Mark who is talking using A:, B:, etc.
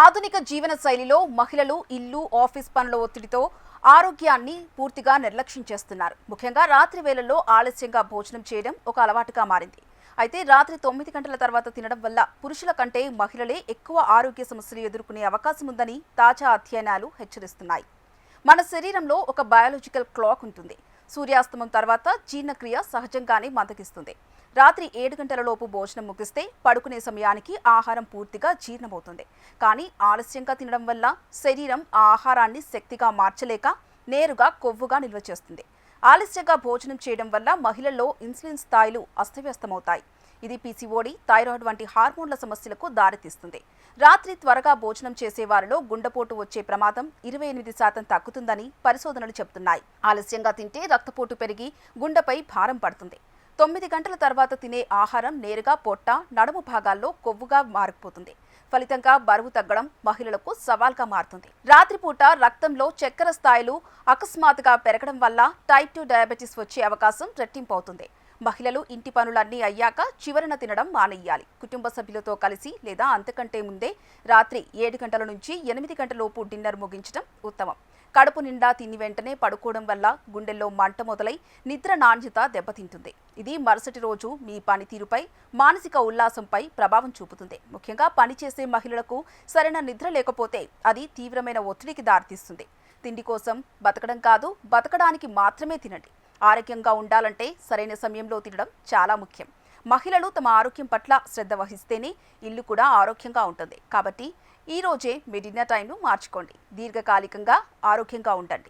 A: ఆధునిక జీవన శైలిలో మహిళలు ఇల్లు ఆఫీస్ పనుల ఒత్తిడితో ఆరోగ్యాన్ని పూర్తిగా నిర్లక్ష్యం చేస్తున్నారు. ముఖ్యంగా రాత్రి వేళల్లో ఆలస్యంగా భోజనం చేయడం ఒక అలవాటుగా మారింది. అయితే రాత్రి 9 గంటల తర్వాత తినడం వల్ల పురుషుల కంటే మహిళలే ఎక్కువ ఆరోగ్య సమస్యలు ఎదుర్కొనే అవకాశం ఉందని తాజా అధ్యయనాలు హెచ్చరిస్తున్నాయి. మన శరీరంలో ఒక బయాలజికల్ క్లాక్ ఉంటుంది. సూర్యాస్తమం తర్వాత జీర్ణక్రియ సహజంగానే మందగిస్తుంది. రాత్రి 7 గంటలలోపు భోజనం ముగిస్తే పడుకునే సమయానికి ఆహారం పూర్తిగా జీర్ణమవుతుంది. కానీ ఆలస్యంగా తినడం వల్ల శరీరం ఆ ఆహారాన్ని శక్తిగా మార్చలేక నేరుగా కొవ్వుగా నిల్వ చేస్తుంది. ఆలస్యంగా భోజనం చేయడం వల్ల మహిళల్లో ఇన్సులిన్ స్థాయిలు అస్తవ్యస్తమవుతాయి. ఇది పీసీఓడి, థైరాయిడ్ వంటి హార్మోన్ల సమస్యలకు దారితీస్తుంది. రాత్రి త్వరగా భోజనం చేసే వారిలో గుండెపోటు వచ్చే ప్రమాదం 28% తగ్గుతుందని పరిశోధనలు చెబుతున్నాయి. ఆలస్యంగా తింటే రక్తపోటు పెరిగి గుండెపై భారం పడుతుంది. 9 గంటల తర్వాత తినే ఆహారం నేరుగా పొట్ట, నడుము భాగాల్లో కొవ్వుగా మారిపోతుంది. ఫలితంగా బరువు తగ్గడం మహిళలకు సవాల్గా మారుతుంది. రాత్రిపూట రక్తంలో చక్కెర స్థాయిలు అకస్మాత్తుగా పెరగడం వల్ల టైప్ 2 డయాబెటీస్ వచ్చే అవకాశం రెట్టింపు అవుతుంది. మహిళలు ఇంటి పనులన్నీ అయ్యాక చివరన తినడం మానేయాలి. కుటుంబ సభ్యులతో కలిసి లేదా అంతకంటే ముందే రాత్రి 7 గంటల నుంచి 8 గంటలలోపు డిన్నర్ ముగించడం ఉత్తమం. కడుపు నిండా తిని వెంటనే పడుకోవడం వల్ల గుండెల్లో మంట మొదలై నిద్ర నాణ్యత దెబ్బతింటుంది. ఇది మరుసటి రోజు మీ పనితీరుపై, మానసిక ఉల్లాసంపై ప్రభావం చూపుతుంది. ముఖ్యంగా పనిచేసే మహిళలకు సరైన నిద్ర లేకపోతే అది తీవ్రమైన ఒత్తిడికి దారితీస్తుంది. తిండి కోసం బతకడం కాదు, బతకడానికి మాత్రమే తినండి. ఆరోగ్యంగా ఉండాలంటే సరైన సమయంలో తినడం చాలా ముఖ్యం. మహిళలు తమ ఆరోగ్యం పట్ల శ్రద్ధ వహిస్తేనే ఇల్లు కూడా ఆరోగ్యంగా ఉంటుంది. కాబట్టి ఈ రోజే మీ డిన్నర్ టైంను మార్చుకోండి. దీర్ఘకాలికంగా ఆరోగ్యంగా ఉండండి.